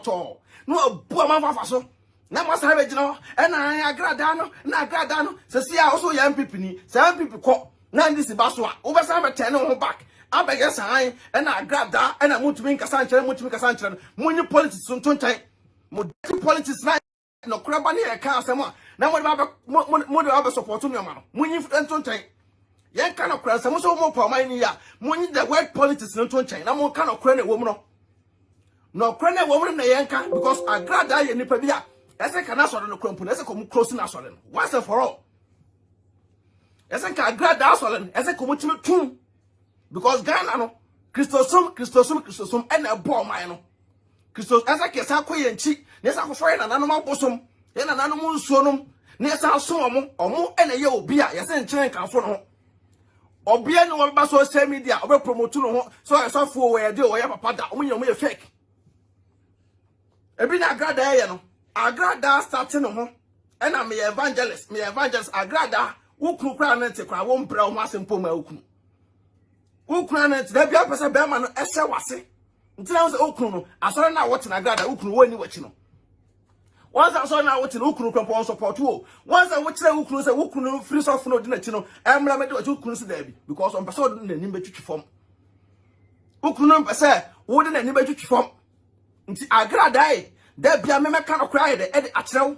all. No poor man for so. Now must have it, you know, and I Agraada, so see also young people, some people call. Now this is Baswa, over some 10 on back. I beg a sign, and I grab that, and I want to make a sanctuary, Muni politics on 2 times. Politics night, no crab on here, can't someone. Now what about support to your man? Muni and 2 times. Yan kind of crowd, some more for my year. Muni the word politics on 2 times. No more kind of credit woman. No credit woman in the Yanka, because Agraada and Nipabia, as I cannot sort of the crumple, as I come close in us once and for all. As I can Agraada solen, as I come to tune. Because Ghana no Christosum and a bomb mine. Christos as I can say and cheat, yes, I'm afraid an animal bosom, then an animal sonum, yes, I'll swim or more and a yo beer, yes, and chain can follow. Or be no one but social media, or promote so I saw for where I do, or ever pata, when you're fake. A bit Agraada starting on, and I'm evangelist, Agraada, who could crown and take our own brown mass and puma. Ukraine, there be a person Berman, Essa was it. Until I was Okuno, I saw now watching Agraada, Ukunu, when you watching. Once I saw now watching Ukunu compose support too. Once I watched the Ukunu, free soft no dinner, I'm limited to Ukunu's Derby, because on Passod in the Nimba form. Ukunu, say, wouldn't a Nimba form. Until Agraada, there be a mechanical cry, the Eddie Achel.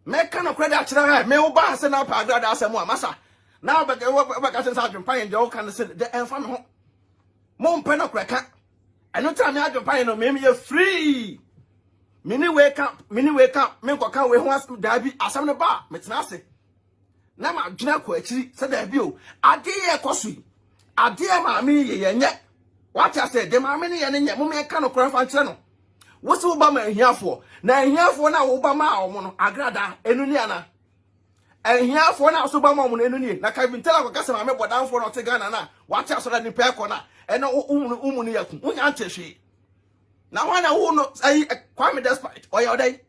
Mechanical credit Achel, may Oba send up Agraada as a massa. Now, but I can find your kind of the infant home. Mom pen of cracker. I know time I can find no maybe you're free. Mini wake up, make a car where wants to die as I'm the bar, Metnasi. Now, my Jinaco actually said that view. I dear Cosby. I dear mammy, and yet. What I said, the mammy and yet, Mummy kind of craft and channel. What's Obama here for? Now, here for now, Obama or Agraada, Enuniana. And here for now, Subama Munini. Like I've been telling you, I'm about down for not to Ghana. Watch out so that the pair corner. And no Umunia, we answer she. Now, I know, say, Kwame despite, or your day.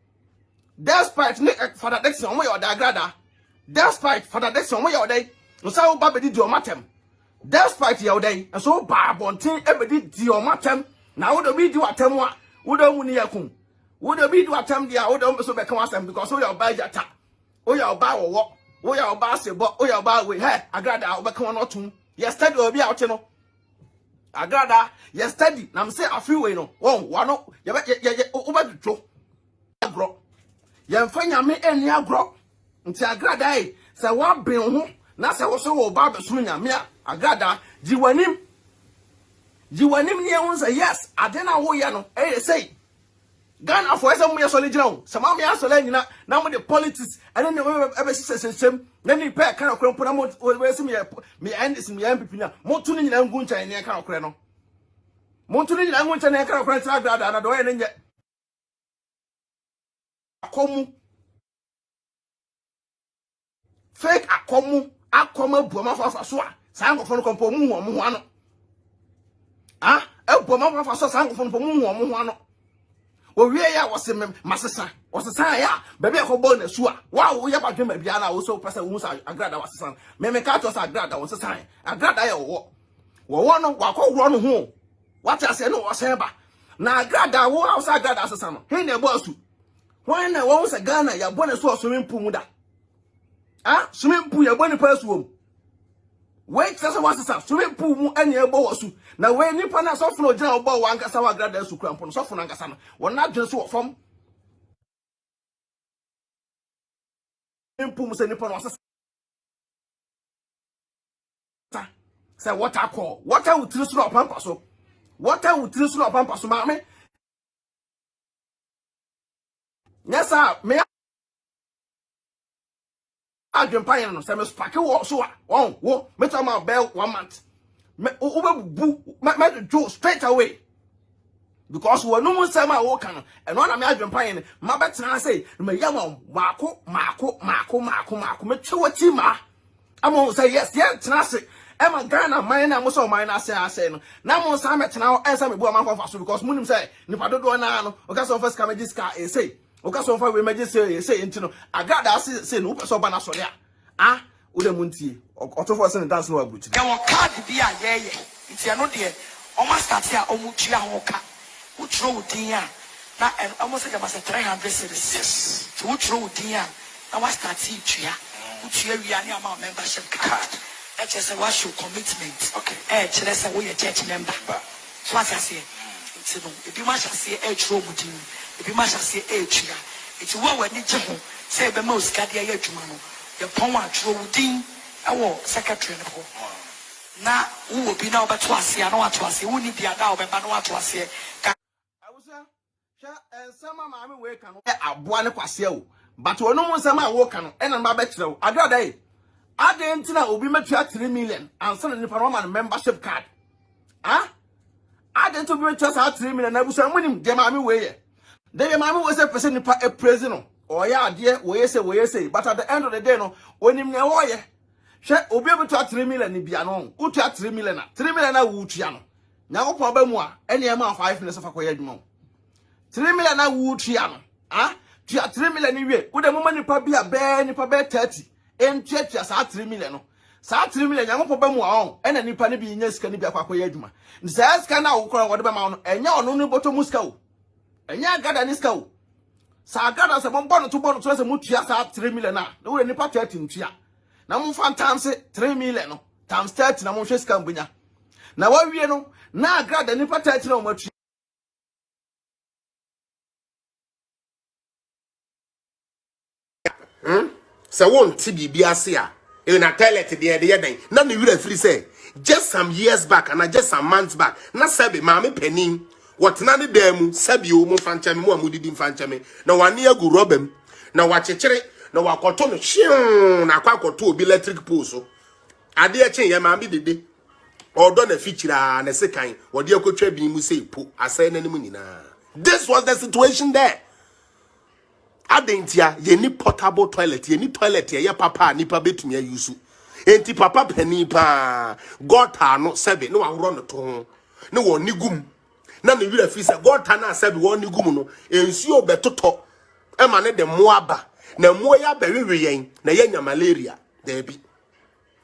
Despite for the next one, or the Agraada. Despite for the next one, your day. So, Baba did your matem. Despite your day, and so Bab on tin ever did your matem. Now, would we do a temwa? Would a Muniakum? Would we do a tem the old also become them because we are by that. Oh, your bow walk. Oh, your basketball. Oh, your bow with her. Agraada, I'll become on autumn. Yesterday will be out, you know. Agraada, yesterday. Now, I'm saying a few way, no. Oh, one, over the joke. Agro. Yan find me any agro. Until Agraada, say what be on home. Now, say also Baba Sunya, Mia, Agraada, Jiwanim near one say yes. I don't know who you know. Hey, say. Ghana for some years solid now. Some of me are solid now with the politics. I don't know ever see same. Then you pay kind of crown put where see me and this me MP now. Montuni and Guncha in the kind of crown. Montuni and Guncha in the kind of crown Agraada and I don't end yet. Akomu fake Akomu Boma for Swa. Sang for Compomu or Muano. Ah, a Boma for Sang from Pomu or Muano. Oh, yeah, was a master, was a son, yeah, baby, for bonus. Wow, we have a dream, Biana also person who's Agraada was a son. Memekatos Agraada was a sign. Agraada or one walk run home. What I say, no, was ever. Now, Agraada, who outside Agraada as a son. Hey, the boss. When I was a Ghana, your bonus was swimming pool. Ah, swimming pool, your bonus person. Wait, that's what I said. Swimming pool, and your boss. Now, when you pan us off no general about one Casawa Agraada to cramp on Sofon and Cassano, one not just what from Pumus and Nippon was a say what I call what I would tell you of Pampaso. What I would tell you of Pampaso, mammy. Yes, sir, may I jump pine on some spackle or so? Oh, Mr. My bell 1 month. My Joe straight away. Because we're no one say my walk and one of my pine. My bet I say, my young Marco, me chima. I'm going to say yes, Tenassi. I'm a Ghana, mine, I'm also mine. I say, now on some now, as I'm a boy, because Moon say, if I don't do an hour, or got some first come this car, and say, or got some far we may just say, into I got that say, no, so banasolia. Ah, Udamunti, or to force and dance no about. There were card be a if you're not there, almost start here, or Muchia Hoka, which road here. and almost like about 300 cities. Yes. To which road dear, I was starting to ya, which you are my membership card. That's just a wash your commitment. Okay. Let's say we a church member. So as I say, if you must say a true mutin, if you must say a chia, it's one when you say the most Cadia Yajumano, your Poma true din, our secretary. Now, who will be now but twice, I know what to say, who need the now, but I know what to say. And some of my work and a one quasio, but when no one's a man walk and my better. I got a I didn't know we met 3 million and suddenly for Roman membership card. Huh? I didn't know we just 3 million. I was winning Jamami way. The Yamama was a person a prisoner. Oh, yeah, dear, we say, but at the end of the day, no, when him no way. Shall be able to 3 million in Biano, who 3 million, 3 million a Wuchiano. Now, problem any amount of 5 minutes of a quiet month. 3 million a Wuchiano. Ah, 3 million a year. Would a woman in probably a bear, in probably 30. And church as 3 million. Sa 3 million, young problem on, and any penny being yes can be a quaquayedma. The says can now call whatever amount, and you're no bottom Musco. And ya got an isco. Sa got us a 1 bonnet to bonnet to us a mutia 3 million. No any packet in Chia. Now, one times 3 million times 30 na monshes cambunya. Now, what we know, now Agraada nipa 30 no much. So won't TB Biasia in a toilet the other day. None of you free say just some years back and just some months back. Na sabi mama penny. What none of them sabi you mo fanchame mo amudi fanchame. Na wania gu robem. Na wachechere. Na wakoto no shion na kwakoto obi electric pole so. Ade achen ye ma bi dede. Odo na fichira na sekan. Wode akotwa bi mu sei po asai nanim nyina. This was the situation there. Adentia ye ni portable toilet ye ni toilet ye papa nipa betumi ayusu. Enti papa pani pa gota no sebe no awro no to. Ne wo nigum. Na ne wira fi se gota na sebe wo nigum no ensuo betoto. E ma ne de moaba. Na mo ya bewewe yen na yenya malaria there be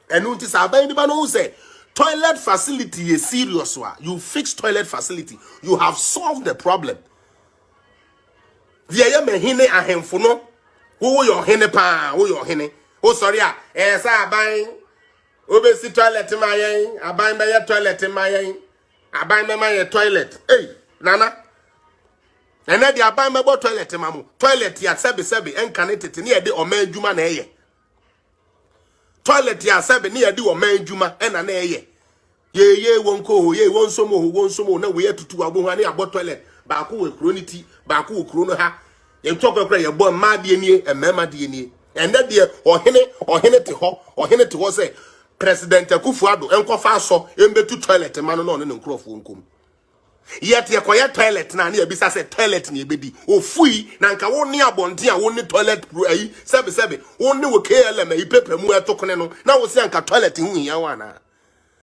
enu nti sa aban ni ba no say toilet facility is serious wa you fix toilet facility you have solved the problem via ya mehine ahemfo no wo yo hene pa wo yo hene o sorry sa aban obesi toilet ma yen aban be ya toilet ma yen aban me ma ye toilet nana and then the aban mebo toilet mamu toilet ya sebe enkanetete ne yede oman adwuma na eye toilet ya sebe ne yede oman adwuma ena na eye ye wonko ho ye wonsomo na we tutu abo ne abo toilet ba ko we kroniti ba ko we krono ha ye tokokra ye bo ma de nie emema de nie and then the ohene te ho say president Akufo-Addo enkofa so embetu toilet ma no ne nkrofo nkom yet ye koye toilet na na ebisa se toilet na ebedi ofui na nka wo ne abonte a wo ne toilet pro ayi sebe wo ne wo KLM ayi pepe mu etokone no na wo se nka toilet hu hia wana